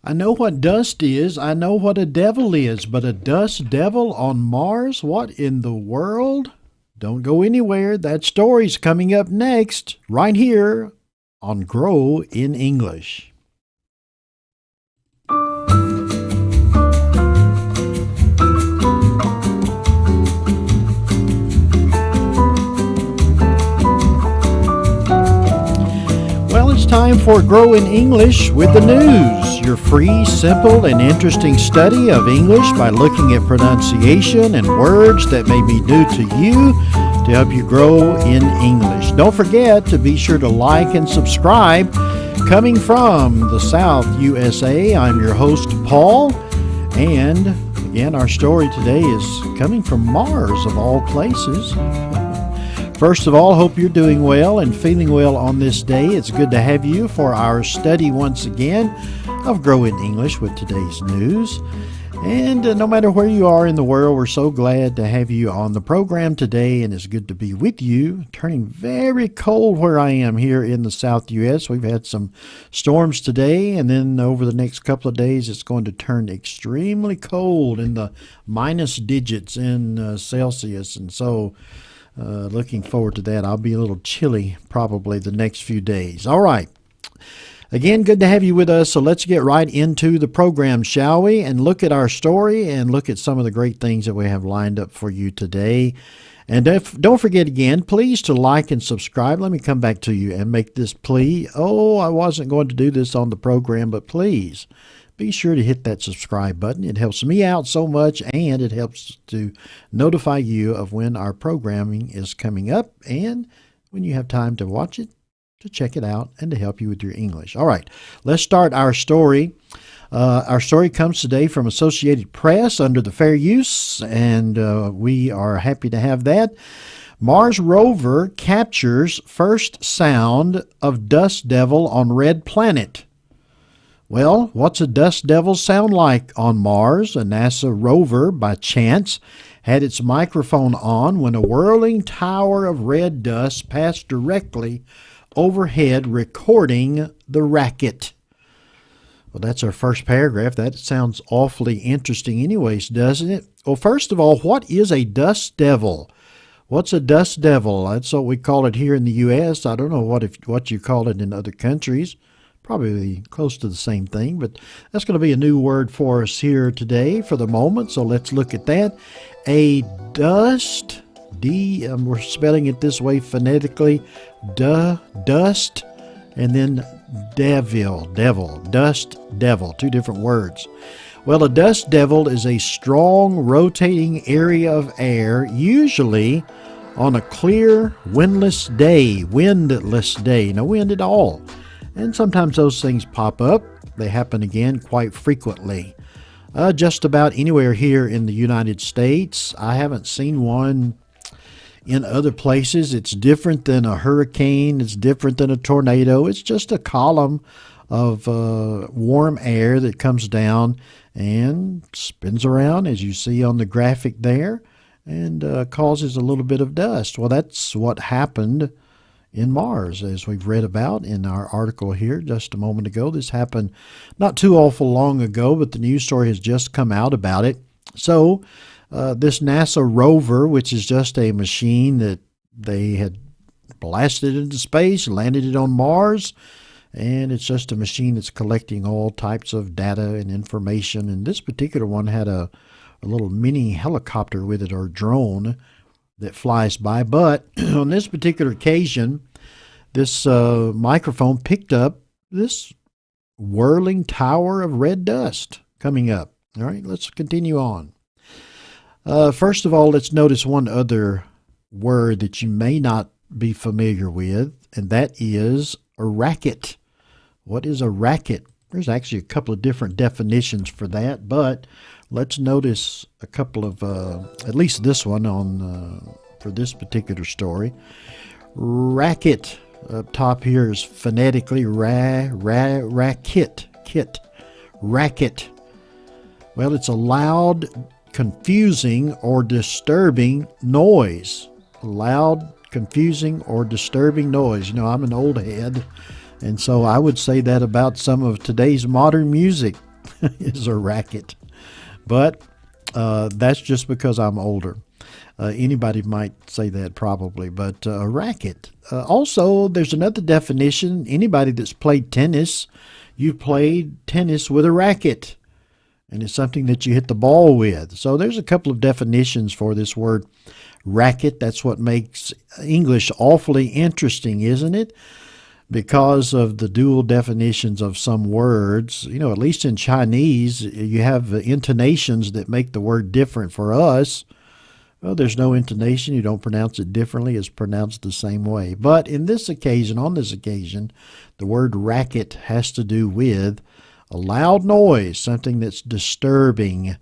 I know what dust is. I know what a devil is, but a dust devil on Mars? What in the world? Don't go anywhere. That story's coming up next, right here on Grow in English. Well, it's time for Grow in English with the news, your free, simple, and interesting study of English by looking at pronunciation and words that may be new to you to help you grow in English. Don't forget to be sure to like and subscribe. Coming from the South USA, I'm your host, Paul, and again, our story today is coming from Mars, of all places. First of all, hope you're doing well and feeling well on this day. It's good to have you for our study once again of Grow in English with today's news. And no matter where you are in the world, we're so glad to have you on the program today, and it's good to be with you. Turning very cold where I am here in the South U.S. We've had some storms today, and then over the next couple of days, it's going to turn extremely cold in the minus digits in Celsius, and so looking forward to that. I'll be a little chilly probably the next few days. All right. Again, good to have you with us. So let's get right into the program, shall we? And look at our story and look at some of the great things that we have lined up for you today. And don't forget again, please to like and subscribe. Let me come back to you and make this plea. Oh, I wasn't going to do this on the program, but please be sure to hit that subscribe button. It helps me out so much, and it helps to notify you of when our programming is coming up and when you have time to watch it, to check it out, and to help you with your English. All right, let's start our story. Our story comes today from Associated Press under the fair use, and we are happy to have that. Mars rover captures first sound of dust devil on red planet. Well, what's a dust devil sound like on Mars? A NASA rover, by chance, had its microphone on when a whirling tower of red dust passed directly overhead, recording the racket. Well, that's our first paragraph. That sounds awfully interesting anyways, doesn't it? Well, first of all, what is a dust devil? What's a dust devil? That's what we call it here in the U.S. I don't know what you call it in other countries. Probably close to the same thing, but that's going to be a new word for us here today for the moment, so let's look at that. A dust, we're spelling it this way phonetically, dust, and then devil, dust devil, two different words. Well, a dust devil is a strong rotating area of air, usually on a clear, windless day, no wind at all. And sometimes those things pop up. They happen again quite frequently. Just about anywhere here in the United States. I haven't seen one in other places. It's different than a hurricane. It's different than a tornado. It's just a column of warm air that comes down and spins around, as you see on the graphic there, and causes a little bit of dust. Well, that's what happened in Mars, as we've read about in our article here just a moment ago. This happened not too awful long ago, but the news story has just come out about it. So this NASA rover, which is just a machine that they had blasted into space, landed it on Mars, and it's just a machine that's collecting all types of data and information. And this particular one had a little mini helicopter with it, or drone, that flies by. But on this particular occasion, this microphone picked up this whirling tower of red dust coming up. All right, let's continue on. First of all, let's notice one other word that you may not be familiar with, and that is a racket. What is a racket? There's actually a couple of different definitions for that, but let's notice a couple of, at least this one on for this particular story. Racket up top here is phonetically racket, racket. Well, it's a loud, confusing, or disturbing noise. A loud, confusing, or disturbing noise. You know, I'm an old head, and so I would say that about some of today's modern music. is a racket. But that's just because I'm older. Anybody might say that probably, but a racket. Also, there's another definition. Anybody that's played tennis, you've played tennis with a racket, and it's something that you hit the ball with. So there's a couple of definitions for this word racket. That's what makes English awfully interesting, isn't it? Because of the dual definitions of some words. You know, at least in Chinese, you have intonations that make the word different. For us, well, there's no intonation. You don't pronounce it differently. It's pronounced the same way. But in this occasion, on this occasion, the word racket has to do with a loud noise, something that's disturbing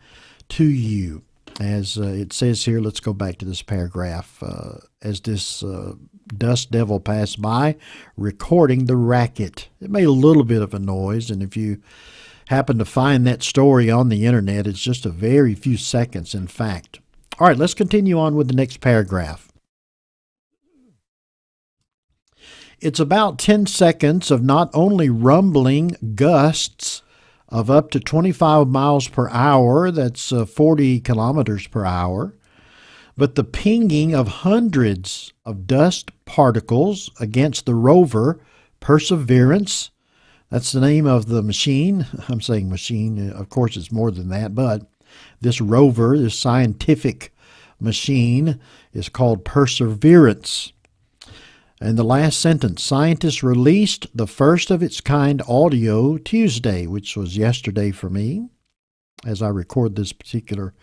to you. As it says here, let's go back to this paragraph. As this dust devil passed by, recording the racket. It made a little bit of a noise, and if you happen to find that story on the internet, it's just a very few seconds, in fact. All right, let's continue on with the next paragraph. It's about 10 seconds of not only rumbling gusts of up to 25 miles per hour, that's 40 kilometers per hour, but the pinging of hundreds of dust particles against the rover Perseverance. That's the name of the machine. I'm saying machine. Of course, it's more than that, but this rover, this scientific machine, is called Perseverance. And the last sentence, scientists released the first of its kind audio Tuesday, which was yesterday for me, as I record this particular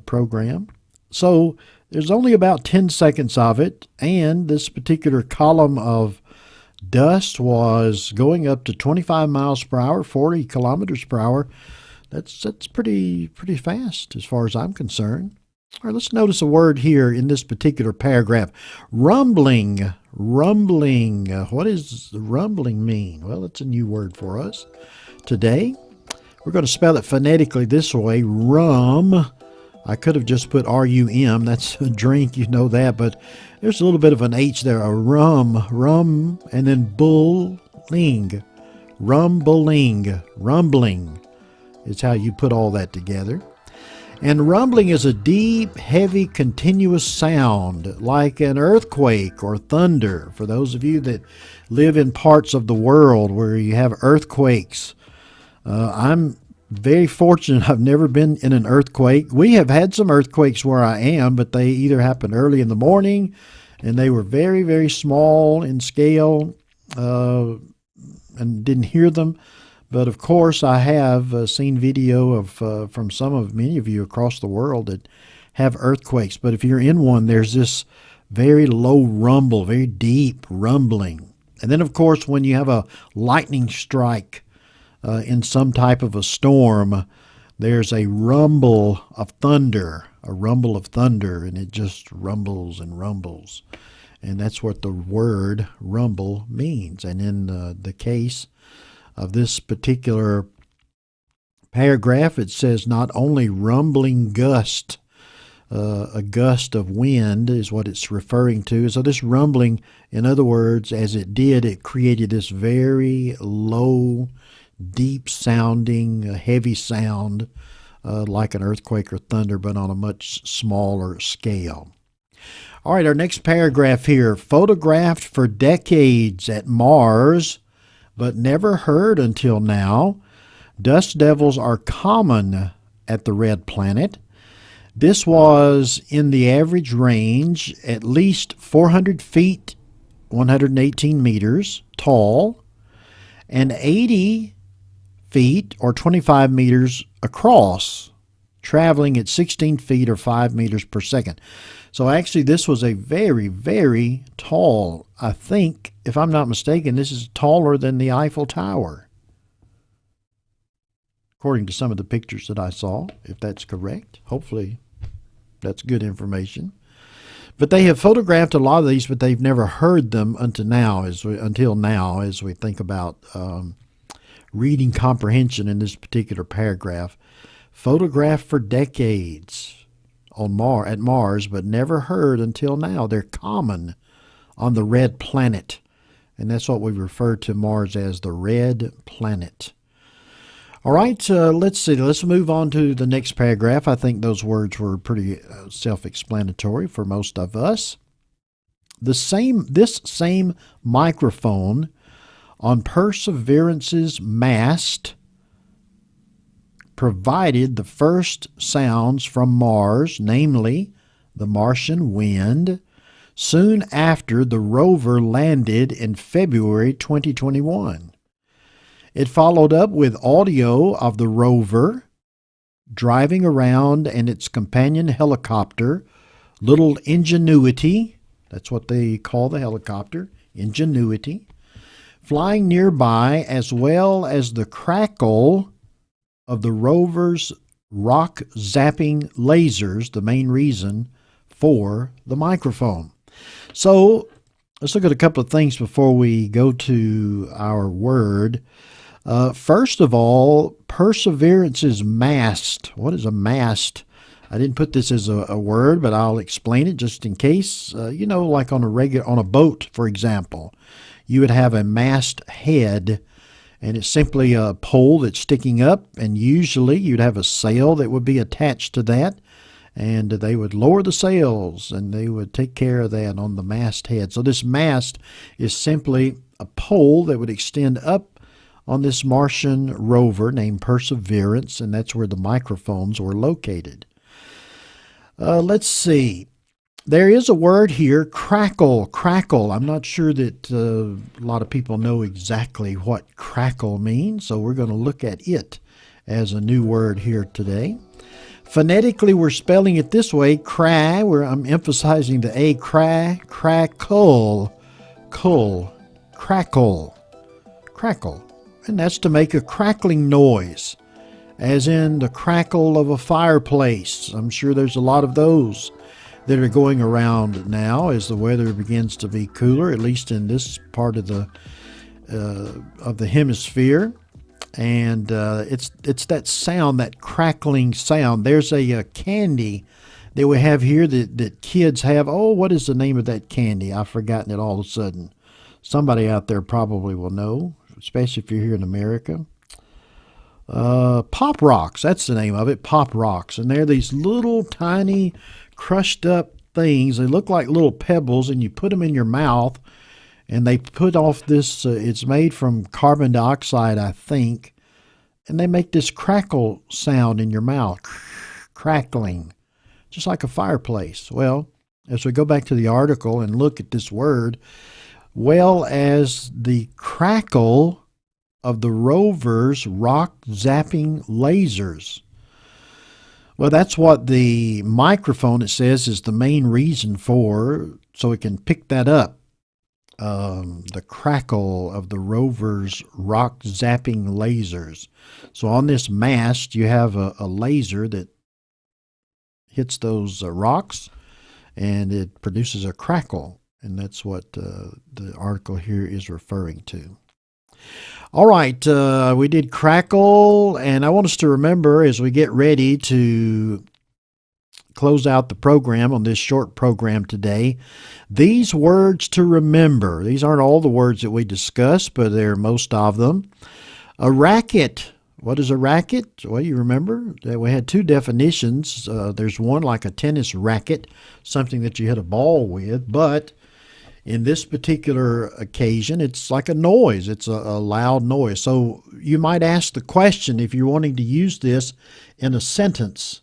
program. So there's only about 10 seconds of it, and this particular column of dust was going up to 25 miles per hour, 40 kilometers per hour. That's pretty fast as far as I'm concerned. All right, let's notice a word here in this particular paragraph. Rumbling. Rumbling. What does rumbling mean? Well, it's a new word for us today. We're going to spell it phonetically this way. Rum. I could have just put R-U-M. That's a drink, you know that, but there's a little bit of an H there. A rum, and then bulling. Rumbling is how you put all that together. And rumbling is a deep, heavy, continuous sound like an earthquake or thunder. For those of you that live in parts of the world where you have earthquakes, I'm very fortunate. I've never been in an earthquake. We have had some earthquakes where I am, but they either happened early in the morning and they were very, very small in scale and didn't hear them. But of course, I have seen video of from many of you across the world that have earthquakes. But if you're in one, there's this very low rumble, very deep rumbling. And then, of course, when you have a lightning strike in some type of a storm, there's a rumble of thunder, and it just rumbles and rumbles. And that's what the word rumble means. And in the case of this particular paragraph, it says not only rumbling gust, a gust of wind is what it's referring to. So this rumbling, in other words, as it created this very low, deep sounding, heavy sound, like an earthquake or thunder, but on a much smaller scale. All right, our next paragraph here, photographed for decades at Mars, but never heard until now. Dust devils are common at the red planet. This was in the average range at least 400 feet, 118 meters tall, and 80 feet or 25 meters across, traveling at 16 feet or 5 meters per second. So actually this was a very, very tall, I think, if I'm not mistaken, this is taller than the Eiffel Tower, according to some of the pictures that I saw, if that's correct. Hopefully that's good information. But they have photographed a lot of these, but they've never heard them until now, as we think about reading comprehension in this particular paragraph. Photographed for decades at Mars, but never heard until now. They're common on the red planet, and that's what we refer to Mars as, the red planet. All right, let's see. Let's move on to the next paragraph. I think those words were pretty self-explanatory for most of us. This same microphone on Perseverance's mast provided the first sounds from Mars, namely the Martian wind, soon after the rover landed in February 2021. It followed up with audio of the rover driving around and its companion helicopter, little Ingenuity, that's what they call the helicopter, Ingenuity, flying nearby, as well as the crackle of the rover's rock zapping lasers, the main reason for the microphone. So let's look at a couple of things before we go to our word. First of all, Perseverance's mast. What is a mast? I didn't put this as a word, but I'll explain it just in case. Like on a boat, for example, you would have a mast head, and it's simply a pole that's sticking up, and usually you'd have a sail that would be attached to that, and they would lower the sails, and they would take care of that on the mast head. So this mast is simply a pole that would extend up on this Martian rover named Perseverance, and that's where the microphones were located. Let's see. There is a word here, crackle. Crackle. I'm not sure that a lot of people know exactly what crackle means, so we're going to look at it as a new word here today. Phonetically, we're spelling it this way, cry, where I'm emphasizing the A, cry, crackle, cull, crackle, crackle. And that's to make a crackling noise, as in the crackle of a fireplace. I'm sure there's a lot of those that are going around now as the weather begins to be cooler, at least in this part of the hemisphere. And it's that sound, that crackling sound. There's a candy that we have here that kids have. Oh, what is the name of that candy? I've forgotten it all of a sudden. Somebody out there probably will know, especially if you're here in America. Pop Rocks, that's the name of it, Pop Rocks. And they're these little tiny crushed up things. They look like little pebbles, and you put them in your mouth, and they put off this, it's made from carbon dioxide, I think, and they make this crackle sound in your mouth, crackling, just like a fireplace. Well, as we go back to the article and look at this word, well as the crackle of the rover's rock zapping lasers. Well, that's what the microphone, it says, is the main reason for, so it can pick that up. The crackle of the rover's rock zapping lasers. So on this mast, you have a laser that hits those rocks, and it produces a crackle. And that's what the article here is referring to. All right, we did crackle, and I want us to remember as we get ready to close out the program on this short program today, these words to remember. These aren't all the words that we discussed, but they're most of them. A racket. What is a racket? Well, you remember that we had two definitions. There's one like a tennis racket, something that you hit a ball with, but in this particular occasion, it's like a noise. It's a loud noise. So you might ask the question, if you're wanting to use this in a sentence,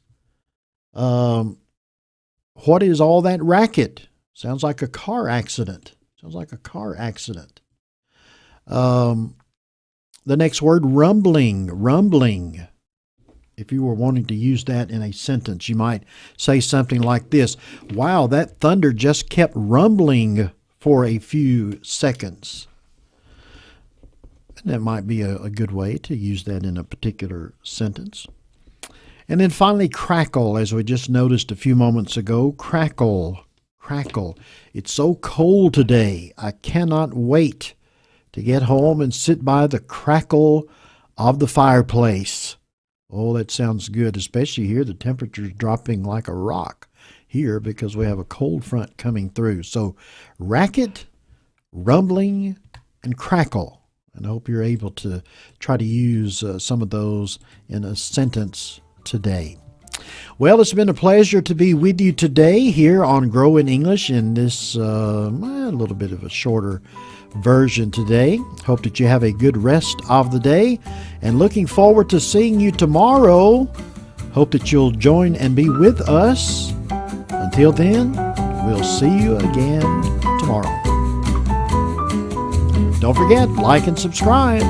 what is all that racket? Sounds like a car accident. Sounds like a car accident. The next word, rumbling. Rumbling. If you were wanting to use that in a sentence, you might say something like this. Wow, that thunder just kept rumbling for a few seconds. And that might be a good way to use that in a particular sentence. And then finally, crackle, as we just noticed a few moments ago. Crackle, crackle. It's so cold today. I cannot wait to get home and sit by the crackle of the fireplace. Oh, that sounds good, especially here. The temperature's dropping like a rock here because we have a cold front coming through. So racket, rumbling, and crackle. And I hope you're able to try to use some of those in a sentence today. Well, it's been a pleasure to be with you today here on Grow in English in this a little bit of a shorter version today. Hope that you have a good rest of the day, and looking forward to seeing you tomorrow. Hope that you'll join and be with us. Until then, we'll see you again tomorrow. Don't forget, like and subscribe.